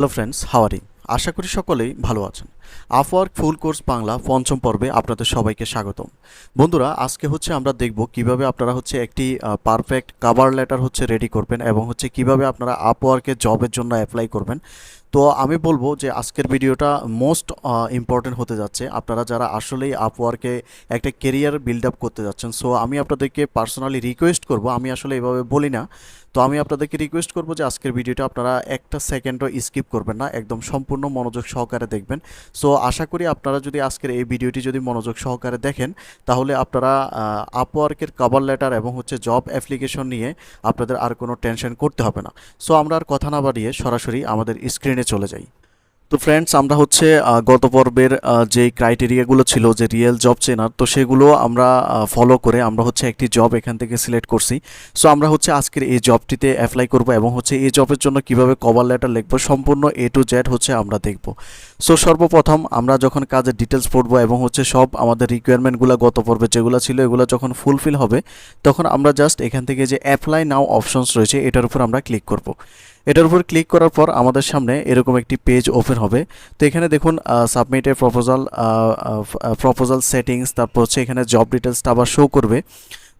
Hello friends, হাওয়ারি আশা করি সকলেই ভালো আছেন। আপওয়ার্ক ফুল কোর্স বাংলা পঞ্চম পর্বে আপনাদের সবাইকে স্বাগতম। বন্ধুরা, আজকে আমরা দেখব কিভাবে আপনারা একটি পারফেক্ট কভার লেটার রেডি করবেন এবং কিভাবে আপনারা আপওয়ার্কে জবের জন্য অ্যাপ্লাই করবেন। তো আমি বলবো যে আজকের ভিডিওটা মোস্ট ইম্পর্টেন্ট হতে যাচ্ছে আপনারা যারা আসলেই আপওয়ার্কে একটা কেরিয়ার বিল্ড আপ করতে যাচ্ছেন। সো আমি আপনাদেরকে পার্সোনালি রিকোয়েস্ট করব, আমি আসলে এভাবে বলি না, তো আমি আপনাদেরকে রিকোয়েস্ট করব যে আজকের ভিডিওটা আপনারা একটা সেকেন্ডও স্কিপ করবেন না, একদম সম্পূর্ণ মনোযোগ সহকারে দেখবেন। সো আশা করি আপনারা যদি আজকের এই ভিডিওটি যদি মনোযোগ সহকারে দেখেন তাহলে আপনারা আপওয়ার্কের কভার লেটার এবং জব অ্যাপ্লিকেশন নিয়ে আপনাদের আর কোনো টেনশন করতে হবে না। সো আমরা আর কথা না বাড়িয়ে সরাসরি আমাদের স্ক্রিনে চলে যাই। তো ফ্রেন্ডস, আমরা গত পর্বের যে ক্রাইটেরিয়াগুলো ছিল যে রিয়েল জব চেনার, তো সেগুলো আমরা ফলো করে আমরা একটি জব এখান থেকে সিলেক্ট করছি। সো আমরা আজকের এই জবটিতে অ্যাপ্লাই করব এবং এই জবের জন্য কিভাবে কভার লেটার লিখব সম্পূর্ণ A to Z আমরা দেখব। সো সর্বপ্রথম আমরা যখন কাজের ডিটেলস পড়বো এবং সব আমাদের রিকোয়ারমেন্টগুলো গত পর্বে যেগুলো ছিল এগুলো যখন ফুলফিল হবে তখন আমরা জাস্ট এখান থেকে যে অ্যাপ্লাই নাও অপশনস রয়েছে এটার উপর আমরা ক্লিক করব। এটার উপর ক্লিক করার পর আমাদের সামনে এরকম একটি পেজ ওপেন হবে। তো এখানে দেখুন সাবমিট এ প্রপোজাল সেটিংস, তারপর এখানে জব ডিটেলসটা আবার শো করবে।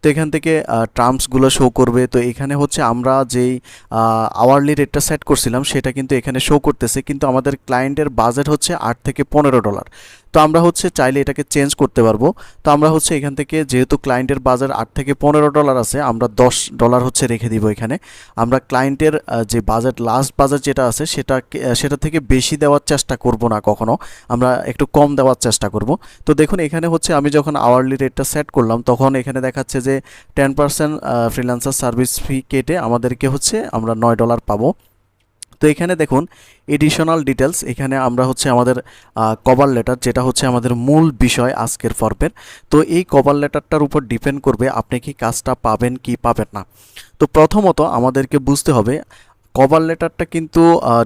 তো এখান থেকে টার্মসগুলো শো করবে। তো এখানে আমরা যেই আওয়ারলি রেটটা সেট করছিলাম সেটা কিন্তু এখানে শো করতেছে, কিন্তু আমাদের ক্লায়েন্টের বাজেট $8 থেকে $15। তো আমরা চাইলে এটাকে চেঞ্জ করতে পারবো। তো আমরা এখান থেকে যেহেতু ক্লায়েন্টের বাজেট $8 থেকে $15 আছে, আমরা $10 রেখে দিব এখানে। আমরা ক্লায়েন্টের যে বাজেট লাস্ট বাজেট যেটা আছে সেটা থেকে বেশি দেওয়ার চেষ্টা করব না, কখনো আমরা একটু কম দেওয়ার চেষ্টা করব। তো দেখুন এখানে আমি যখন আওয়ারলি রেটটা সেট করলাম তখন এখানে দেখাচ্ছে যে 10% ফ্রিল্যান্সার সার্ভিস ফি কেটে আমাদেরকে আমরা $9 পাবো। তো এখানে দেখুন এডিশনাল ডিটেলস, এখানে আমরা আমাদের কভার লেটার যেটা আমাদের মূল বিষয় আজকের পর্বের। তো এই কভার লেটারটার উপর ডিপেন্ড করবে আপনি কি কাজটা পাবেন কি পাবেন না। তো প্রথমত আমাদেরকে বুঝতে হবে কভার লেটারটা কিন্তু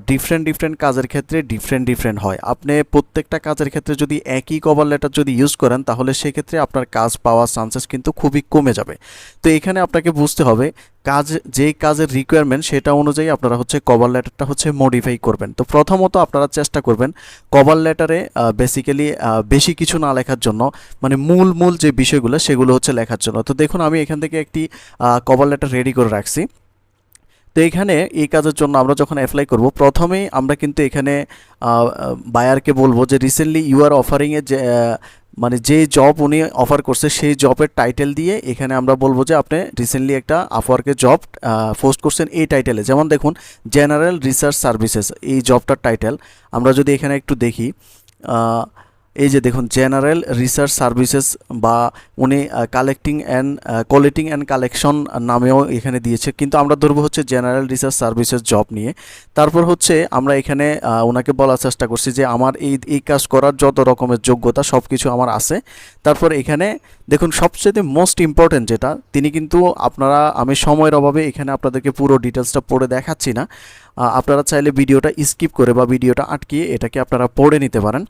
ডিফারেন্ট কাজের ক্ষেত্রে ডিফারেন্ট হয়। আপনি প্রত্যেকটা কাজের ক্ষেত্রে যদি একই কভার লেটার যদি ইউজ করেন তাহলে সেক্ষেত্রে আপনার কাজ পাওয়ার চান্সেস কিন্তু খুবই কমে যাবে। তো এখানে আপনাকে বুঝতে হবে যেই কাজের রিকোয়ারমেন্ট সেটা অনুযায়ী আপনারা কভার লেটারটা মডিফাই করবেন। তো প্রথমত আপনারা চেষ্টা করবেন কভার লেটারে বেসিক্যালি বেশি কিছু না লেখার জন্য, মানে মূল যে বিষয়গুলো সেগুলো লেখার জন্য। তো দেখুন আমি এখান থেকে একটি কভার লেটার রেডি করে রাখছি। তো এখানে এই কাজের জন্য আমরা যখন অ্যাপ্লাই করব প্রথমেই আমরা কিন্তু এখানে বায়ারকে বলবো যে রিসেন্টলি ইউ আর অফারিংয়ে যে মানে যে জব উনি অফার করছে সেই জবের টাইটেল দিয়ে এখানে আমরা বলবো যে আপনি রিসেন্টলি একটা আপওয়ার্কে জব পোস্ট করছেন এই টাইটেলে। যেমন দেখুন জেনারেল রিসার্চ সার্ভিসেস এই জবটার টাইটেল। আমরা যদি এখানে একটু দেখি, এই যে দেখুন জেনারেল রিসার্চ সার্ভিসেস বা উনি কালেক্টিং অ্যান্ড কালেকশন নামেও এখানে দিয়েছে, কিন্তু আমরা ধরবো জেনারেল রিসার্চ সার্ভিসেস জব নিয়ে। তারপর আমরা এখানে ওনাকে বলার চেষ্টা করছি যে আমার এই কাজ করার যত রকমের যোগ্যতা সব কিছু আমার আছে। তারপর এখানে দেখুন সবচেয়ে মোস্ট ইম্পর্টেন্ট যেটা তিনি কিন্তু আমি সময়ের অভাবে এখানে আপনাদেরকে পুরো ডিটেলসটা পড়ে দেখাচ্ছি না, আপনারা চাইলে ভিডিওটা স্কিপ করে বা ভিডিওটা আটকিয়ে এটাকে আপনারা পড়ে নিতে পারেন।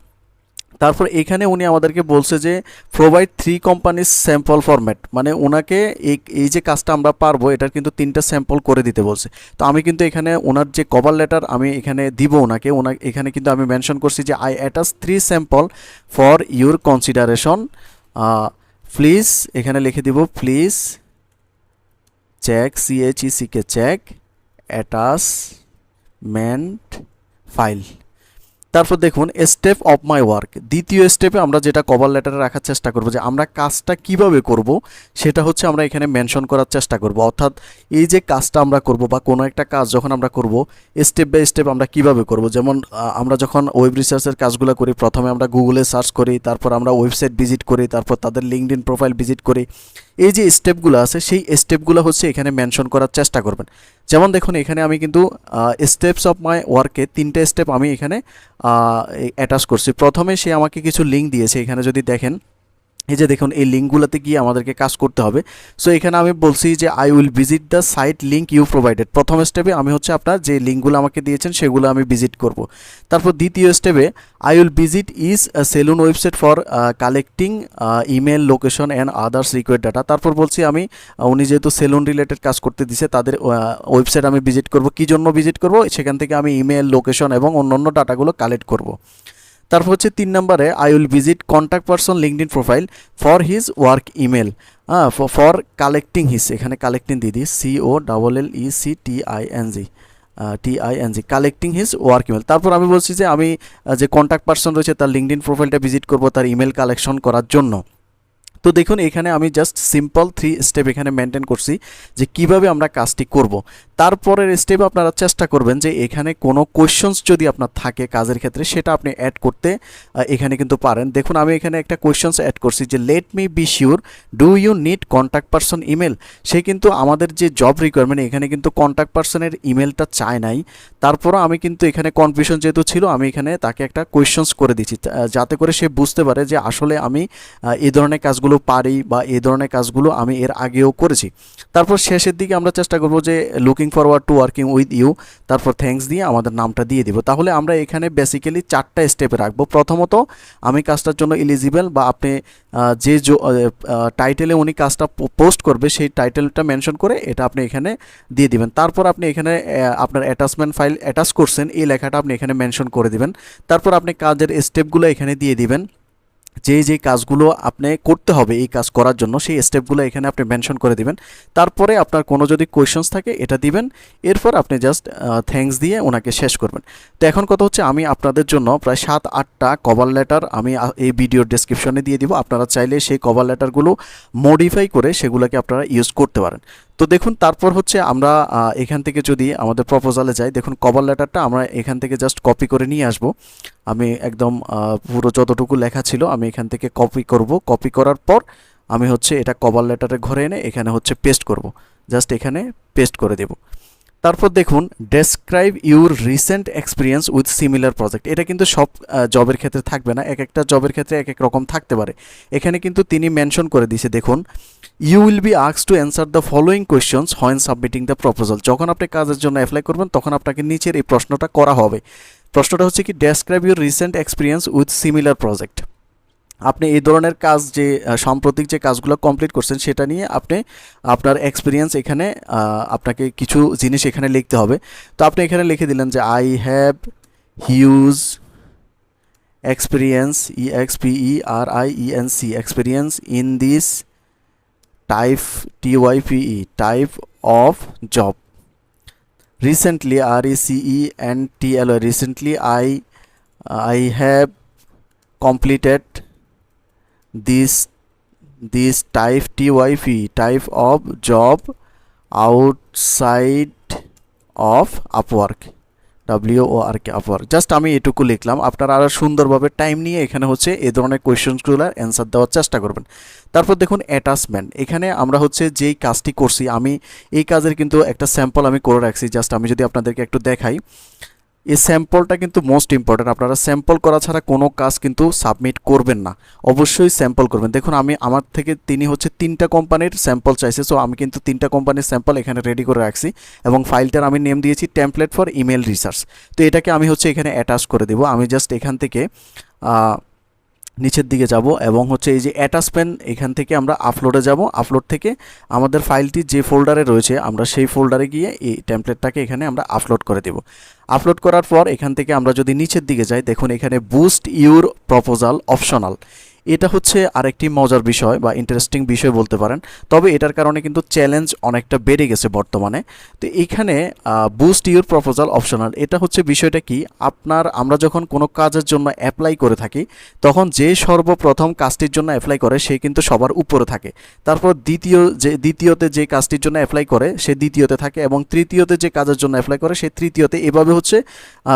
তারপর এখানে উনি আমাদেরকে বলছে যে প্রোভাইড 3 কোম্পানিজ স্যাম্পল ফরম্যাট, মানে ওনাকে এই যে কাজটা আমরা পারবো এটার কিন্তু 3টা স্যাম্পল করে দিতে বলছে। তো আমি কিন্তু এখানে ওনার যে কভার লেটার আমি এখানে দিব ওনাকে এখানে কিন্তু আমি মেনশন করছি যে I attach 3 sample for your consideration, please এখানে লিখে দিব please check CHECK check attachment file. তারপর দেখুন স্টেপ অফ মাই ওয়ার্ক, দ্বিতীয় স্টেপে আমরা যেটা কভার লেটারে রাখার চেষ্টা করব যে আমরা কাজটা কিভাবে করব সেটা আমরা এখানে মেনশন করার চেষ্টা করব। অর্থাৎ এই যে কাজটা আমরা করব বা কোনো একটা কাজ যখন আমরা করব স্টেপ বাই স্টেপ আমরা কিভাবে করব। যেমন আমরা যখন ওয়েব রিসার্চের কাজগুলো করি প্রথমে আমরা গুগলে সার্চ করি, তারপর আমরা ওয়েবসাইট ভিজিট করি, তারপর তাদের লিঙ্কডইন প্রোফাইল ভিজিট করি। এই যে স্টেপগুলো আছে সেই স্টেপগুলো এখানে মেনশন করার চেষ্টা করবেন। যেমন দেখুন এখানে আমি কিন্তু স্টেপস অফ মাই ওয়ার্কে 3টে স্টেপ আমি এখানে অ্যাটাচ করছি। প্রথমে সে আমাকে কিছু লিঙ্ক দিয়েছে, এখানে যদি দেখেন এই যে দেখুন এই লিঙ্কগুলোতে গিয়ে আমাদেরকে কাজ করতে হবে। সো এখানে আমি বলছি যে I will visit the site link you provided. প্রথম স্টেপে আমি হচ্ছে আপনার যে লিঙ্কগুলো আমাকে দিয়েছেন সেগুলো আমি ভিজিট করব। তারপর দ্বিতীয় স্টেপে I will visit is salon website for collecting email location and others required data. তারপর বলছি আমি উনি যেহেতু সেলুন রিলেটেড কাজ করতে দিছে তাদের ওয়েবসাইট আমি ভিজিট করব। কী জন্য ভিজিট করব? সেখান থেকে আমি ইমেল লোকেশন এবং অন্যান্য ডাটাগুলো কালেক্ট করব। তারপর হচ্ছে 3 নম্বরে I will visit contact person LinkedIn profile for his work email, for collecting his, এখানে কালেক্টিং দিয়ে দিই COLLECTING collecting his work email. তারপর আমি বলছি যে আমি যে কন্ট্যাক্ট পারসন রয়েছে তার লিঙ্কডইন প্রোফাইলটা ভিজিট করব তার ইমেল কালেকশন করার জন্য। তো দেখুন এখানে আমি জাস্ট সিম্পল 3 স্টেপ এখানে মেনটেন করছি যে কিভাবে আমরা কাজটি করব। তারপরের স্টেপ আপনারা চেষ্টা করবেন যে এখানে কোনো কোয়েশ্চনস যদি আপনার থাকে কাজের ক্ষেত্রে সেটা আপনি অ্যাড করতে এখানে কিন্তু পারেন। দেখুন আমি এখানে একটা কোয়েশ্চনস অ্যাড করছি যে let me be sure do you need contact person email. সে কিন্তু আমাদের যে জব রিকোয়ারমেন্ট এখানে কিন্তু কন্ট্যাক্ট পারসনের ইমেলটা চায় নাই। তারপরও আমি কিন্তু এখানে কনফিউশন যেহেতু ছিল আমি এখানে তাকে একটা কোয়েশ্চনস করে দিচ্ছি যাতে করে সে বুঝতে পারে যে আসলে আমি এই ধরনের কাজগুলো পারি বা এই ধরনের কাজগুলো আমি এর আগেও করেছি। তারপর শেষের দিকে আমরা চেষ্টা করব যে looking forward to working with you, তারপর থ্যাঙ্কস দিয়ে আমাদের নামটা দিয়ে দিব। তাহলে আমরা এখানে বেসিক্যালি 4টা স্টেপে রাখবো। প্রথমত আমি কাজটার জন্য এলিজিবল, বা আপনি যে টাইটেলে উনি কাজটা পোস্ট করবে সেই টাইটেলটা মেনশন করে এটা আপনি এখানে দিয়ে দিবেন। তারপর আপনি এখানে আপনার অ্যাটাচমেন্ট ফাইল অ্যাটাচ করছেন এই লেখাটা আপনি এখানে মেনশন করে দিবেন। তারপর আপনি কাজের স্টেপগুলো এখানে দিয়ে দিবেন, যে কাজগুলো আপনি করতে হবে এই কাজ করার জন্য সেই স্টেপগুলো এখানে আপনি মেনশন করে দিবেন। তারপরে আপনার কোনো যদি কোয়েশ্চনস থাকে এটা দিবেন, এরপর আপনি জাস্ট থ্যাঙ্কস দিয়ে ওনাকে শেষ করবেন। তো এখন কথা হচ্ছে আমি আপনাদের জন্য প্রায় 7-8টা কভার লেটার আমি এই ভিডিওর ডেসক্রিপশনে দিয়ে দিব। আপনারা চাইলে সেই কভার লেটারগুলো মডিফাই করে সেগুলোকে আপনারা ইউজ করতে পারেন। তো দেখুন তারপর হচ্ছে আমরা এখান থেকে যদি আমাদের প্রপোজালে যাই, দেখুন কভার লেটারটা আমরা এখান থেকে জাস্ট কপি করে নিয়ে আসব। আমি একদম পুরো যতটুকু লেখা ছিল আমি এখান থেকে কপি করব। কপি করার পর আমি হচ্ছে এটা কভার লেটারে ঘরে এনে এখানে হচ্ছে পেস্ট করব। জাস্ট এখানে পেস্ট করে দেব। তারপর দেখুন describe your recent experience with similar project. এটা কিন্তু সব জবের ক্ষেত্রে থাকবে না, এক একটা জবের ক্ষেত্রে এক এক রকম থাকতে পারে। এখানে কিন্তু তিনি মেনশন করে দিয়েছে, দেখুন you will be asked to answer the following questions when submitting the proposal. যখন আপনি কাজের জন্য অ্যাপ্লাই করবেন তখন আপনাকে নিচের এই প্রশ্নটা করা হবে। প্রশ্নটা হচ্ছে কি describe your recent experience with similar project. আপনি এই ধরনের কাজ যে সাম্প্রতিক যে কাজগুলো কমপ্লিট করছেন সেটা নিয়ে আপনি আপনার এক্সপিরিয়েন্স এখানে আপনাকে কিছু জিনিস এখানে লিখতে হবে। তো আপনি এখানে লিখে দিলেন যে I have huge experience experience in this type of job. Recently, recently I have completed this type of job outside of Upwork, Upwork। Just আমি এটুকু লিখলাম। আপনারা আরও সুন্দরভাবে টাইম নিয়ে এখানে হচ্ছে এই ধরনের কোয়েশ্চেনসগুলোর অ্যান্সার দেওয়ার চেষ্টা করবেন। তারপর দেখুন অ্যাটাচমেন্ট, এখানে আমরা হচ্ছে যেই কাজটি করছি আমি এই কাজের কিন্তু একটা স্যাম্পল আমি করে রাখছি। জাস্ট আমি যদি আপনাদেরকে একটু দেখাই, এই স্যাম্পলটা কিন্তু মোস্ট ইম্পর্ট্যান্ট। আপনারা স্যাম্পল করা ছাড়া কোনো কাজ কিন্তু সাবমিট করবেন না, অবশ্যই স্যাম্পল করবেন। দেখুন আমার থেকে তিনি হচ্ছে 3টা কোম্পানির স্যাম্পল চাইছে, সো আমি কিন্তু 3টা কোম্পানির স্যাম্পল এখানে রেডি করে রাখছি এবং ফাইলটার আমি নেম দিয়েছি টেমপ্লেট ফর ইমেল রিসার্চ। তো এটাকে আমি হচ্ছে এখানে অ্যাটাচ করে দেবো। আমি জাস্ট এখান থেকে নিচের দিকে যাব এবং হচ্ছে এই যে অ্যাটাচমেন্ট এখান থেকে আমরা আপলোডে যাব। আপলোড থেকে আমাদের ফাইলটি যে ফোল্ডারে রয়েছে আমরা সেই ফোল্ডারে গিয়ে এই টেমপ্লেটটাকে এখানে আমরা আপলোড করে দেব। আপলোড করার পর এখান থেকে আমরা যদি নিচের দিকে যাই, দেখুন এখানে বুস্ট ইউর প্রপোজাল অপশনাল। এটা হচ্ছে আরেকটি মজার বিষয় বা ইন্টারেস্টিং বিষয় বলতে পারেন, তবে এটার কারণে কিন্তু চ্যালেঞ্জ অনেকটা বেড়ে গেছে বর্তমানে। তো এখানে বুস্ট ইউর প্রপোজাল অপশনাল, এটা হচ্ছে বিষয়টা কি, আমরা যখন কোনো কাজের জন্য অ্যাপ্লাই করে থাকি তখন যে সর্বপ্রথম কাজটির জন্য অ্যাপ্লাই করে সে কিন্তু সবার উপরে থাকে। তারপর দ্বিতীয়তে যে কাজটির জন্য অ্যাপ্লাই করে সে দ্বিতীয়তে থাকে, এবং তৃতীয়তে যে কাজের জন্য অ্যাপ্লাই করে সে তৃতীয়তে, এভাবে হচ্ছে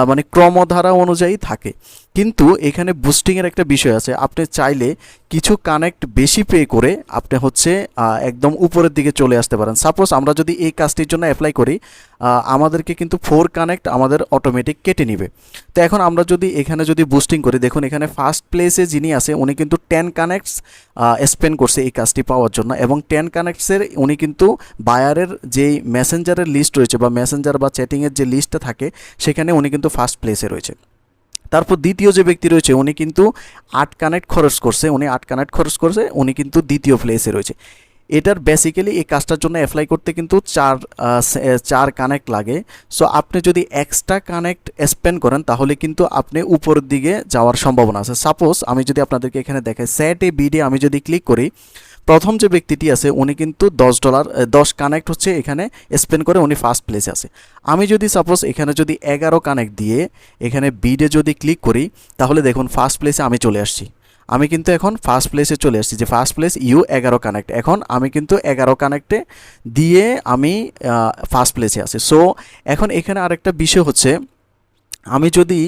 মানে ক্রমধারা অনুযায়ী থাকে। কিন্তু এখানে বুস্টিংয়ের একটা বিষয় আছে। আপনি চাইলে চাইলে কিছু কানেক্ট বেশি পে করে আপনি হচ্ছে একদম উপরের দিকে চলে আসতে পারেন। সাপোজ আমরা যদি এই কাজটির জন্য অ্যাপ্লাই করি, আমাদেরকে কিন্তু 4 কানেক্ট আমাদের অটোমেটিক কেটে নিবে। তো এখন আমরা যদি এখানে যদি বুস্টিং করি, দেখুন এখানে ফার্স্ট প্লেসে যিনি আছে উনি কিন্তু 10 কানেক্টস স্পেন্ড করছে এই কাজটি পাওয়ার জন্য, এবং 10 কানেক্টসের উনি কিন্তু বায়ারের যেই মেসেঞ্জারের লিস্ট রয়েছে বা মেসেঞ্জার বা চ্যাটিংয়ের যে লিস্টটা থাকে সেখানে উনি কিন্তু ফার্স্ট প্লেসে রয়েছে। তারপর দ্বিতীয় যে ব্যক্তি রয়েছে উনি কিন্তু 8 কানেক্ট খরচ করছে, উনি কিন্তু দ্বিতীয় প্লেসে রয়েছে। এটার বেসিক্যালি এই কাজটার জন্য অ্যাপ্লাই করতে কিন্তু চার কানেক্ট লাগে। সো আপনি যদি এক্সট্রা কানেক্ট স্পেন্ড করেন তাহলে কিন্তু আপনি উপরের দিকে যাওয়ার সম্ভাবনা আছে। সাপোজ আমি যদি আপনাদেরকে এখানে দেখাই, সেট এ বিডে আমি যদি ক্লিক করি, প্রথম যে ব্যক্তিটি আছে উনি কিন্তু $10 কানেক্ট হচ্ছে এখানে স্পেন্ড করে উনি ফার্স্ট প্লেসে আছে। আমি যদি সাপোজ এখানে যদি 11 কানেক্ট দিয়ে এখানে বিডে যদি ক্লিক করি, তাহলে দেখুন ফার্স্ট প্লেসে আমি চলে আসছি। আমি কিন্তু এখন ফার্স্ট প্লেসে চলে আসছি, যে ফার্স্ট প্লেস 11 কানেক্ট। এখন আমি কিন্তু 11 কানেক্টে দিয়ে আমি ফার্স্ট প্লেসে আছি। সো এখন এখানে আরেকটা বিষয় হচ্ছে, আমি যদি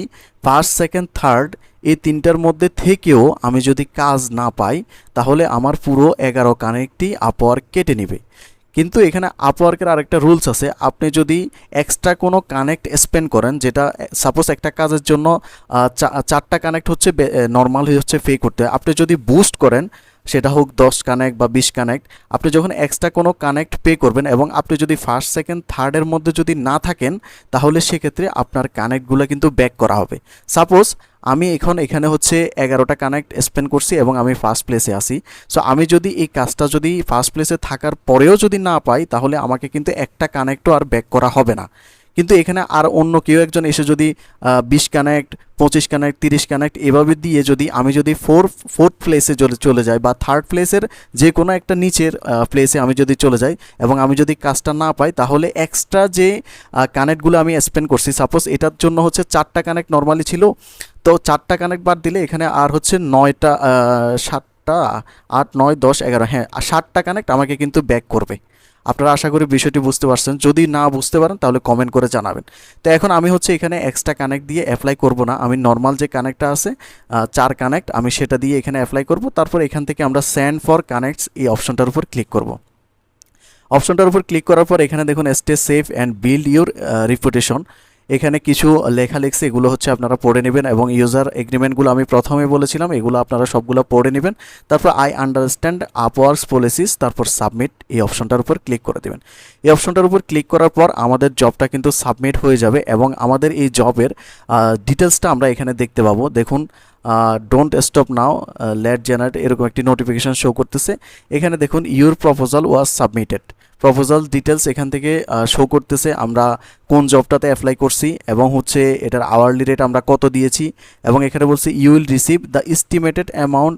ফার্স্ট, সেকেন্ড, থার্ড এই তিনটার মধ্যে থেকেও আমি যদি কাজ না পাই, তাহলে আমার পুরো 11 কানেক্টই আপওয়ার্ক কেটে নেবে। কিন্তু এখানে আপওয়ার্কের আরেকটা রুলস আছে, আপনি যদি এক্সট্রা কোনো কানেক্ট স্পেন্ড করেন, যেটা সাপোজ একটা কাজের জন্য 4টা কানেক্ট হচ্ছে নর্মালি হচ্ছে পে করতে হয়, আপনি যদি বুস্ট করেন সেটা হোক 10 কানেক্ট বা 20 কানেক্ট, আপনি যখন এক্সট্রা কোনো কানেক্ট পে করবেন এবং আপনি যদি ফার্স্ট, সেকেন্ড, থার্ডের মধ্যে যদি না থাকেন, তাহলে সেক্ষেত্রে আপনার কানেক্টগুলো কিন্তু ব্যাক করা হবে। সাপোজ আমি এখানে হচ্ছে 11টা কানেক্ট স্পেন্ড করছি এবং আমি ফার্স্ট প্লেসে আসি। সো আমি যদি এই কাজটা যদি ফার্স্ট প্লেসে থাকার পরেও যদি না পাই, তাহলে আমাকে কিন্তু একটা কানেক্টও আর ব্যাক করা হবে না। কিন্তু এখানে আর অন্য কেউ একজন এসে যদি 20 কানেক্ট, 25 কানেক্ট, 30 কানেক্ট এভাবে দিয়ে যদি আমি যদি ফোর্থ প্লেসে চলে যাই বা থার্ড প্লেসের যে কোনো একটা নিচের প্লেসে আমি যদি চলে যাই এবং আমি যদি কাজটা না পাই, তাহলে এক্সট্রা যে কানেক্টগুলো আমি স্পেন্ড করছি, সাপোজ এটার জন্য হচ্ছে 4টা কানেক্ট নর্মালি ছিল, তো 4টা কানেক্ট বাদ দিলে এখানে আর হচ্ছে 9টা, 7টা, 8, 9, 10, 11, হ্যাঁ 7টা কানেক্ট আমাকে কিন্তু ব্যাক করবে। আপনারা আশা করি বিষয়টি বুঝতে পারছেন। যদি না বুঝতে পারেন তাহলে কমেন্ট করে জানাবেন। তো এখন আমি হচ্ছে এখানে এক্সট্রা কানেক্ট দিয়ে অ্যাপ্লাই করব না, আমি নর্মাল যে কানেক্টটা আছে 4 কানেক্ট আমি সেটা দিয়ে এখানে অ্যাপ্লাই করব। তারপর এখান থেকে আমরা সেন্ড ফর কানেক্টস এই অপশনটার উপর ক্লিক করব। অপশনটার উপর ক্লিক করার পর এখানে দেখুন stay safe and build your reputation, এখানে কিছু লেখা লিখছে, এগুলো হচ্ছে আপনারা পড়ে নেবেন এবং ইউজার এগ্রিমেন্টগুলো আমি প্রথমে বলেছিলাম এগুলো আপনারা সবগুলো পড়ে নেবেন। তারপর আই আন্ডারস্ট্যান্ড আপওয়ার্কস পলিসিস, তারপর সাবমিট এই অপশনটার উপর ক্লিক করে দেবেন। এই অপশনটার উপর ক্লিক করার পর আমাদের জবটা কিন্তু সাবমিট হয়ে যাবে এবং আমাদের এই জবের ডিটেলসটা আমরা এখানে দেখতে পাবো। দেখুন don't stop now, let generate এরকম একটি নোটিফিকেশন শো করতেছে। এখানে দেখুন your proposal was submitted, proposal details এখান থেকে শো করতেছে, আমরা কোন জবটাতে অ্যাপ্লাই করছি এবং হচ্ছে এটার আওয়ারলি রেট আমরা কত দিয়েছি, এবং এখানে বলছি you will receive the estimated amount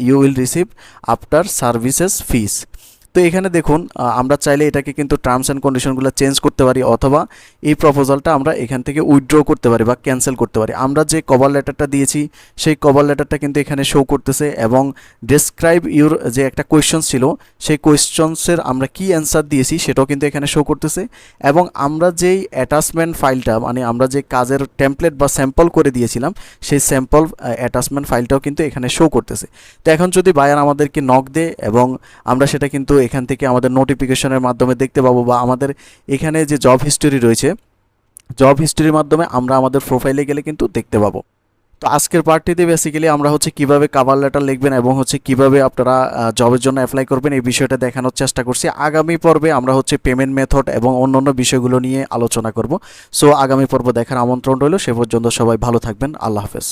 you will receive after services fees. তো এখানে দেখুন আমরা চাইলে এটাকে কিন্তু টার্মস অ্যান্ড কন্ডিশনগুলো চেঞ্জ করতে পারি, অথবা এই প্রপোজালটা আমরা এখান থেকে উইথড্র করতে পারি বা ক্যান্সেল করতে পারি। আমরা যে কভার লেটারটা দিয়েছি সেই কভার লেটারটা কিন্তু এখানে শো করতেছে, এবং ডেসক্রাইব ইউর যে একটা কোয়েশ্চন ছিল সেই কোয়েশ্চনসের আমরা কি অ্যান্সার দিয়েছি সেটাও কিন্তু এখানে শো করতেছে, এবং আমরা যেই অ্যাটাচমেন্ট ফাইলটা মানে আমরা যে কাজের টেমপ্লেট বা স্যাম্পল করে দিয়েছিলাম সেই স্যাম্পল অ্যাটাচমেন্ট ফাইলটাও কিন্তু এখানে শো করতেছে। তো এখন যদি বায়ার আমাদেরকে নক দেয় এবং আমরা সেটা কিন্তু এখান থেকে আমাদের নোটিফিকেশনের মাধ্যমে দেখতে পাবো, বা আমাদের এখানে যে জব হিস্টোরি রয়েছে জব হিস্টোরির মাধ্যমে আমরা আমাদের প্রোফাইলে গেলে কিন্তু দেখতে পাবো। তো আজকের পার্টটিতে বেসিক্যালি আমরা হচ্ছে কিভাবে কভার লেটার লিখবেন এবং হচ্ছে কিভাবে আপনারা জবের জন্য অ্যাপ্লাই করবেন এই বিষয়টা দেখানোর চেষ্টা করছি। আগামী পর্বে আমরা হচ্ছে পেমেন্ট মেথড এবং অন্যান্য বিষয়গুলো নিয়ে আলোচনা করব। সো আগামী পর্ব দেখার আমন্ত্রণ রইল। সে পর্যন্ত সবাই ভালো থাকবেন। আল্লাহ হাফেজ।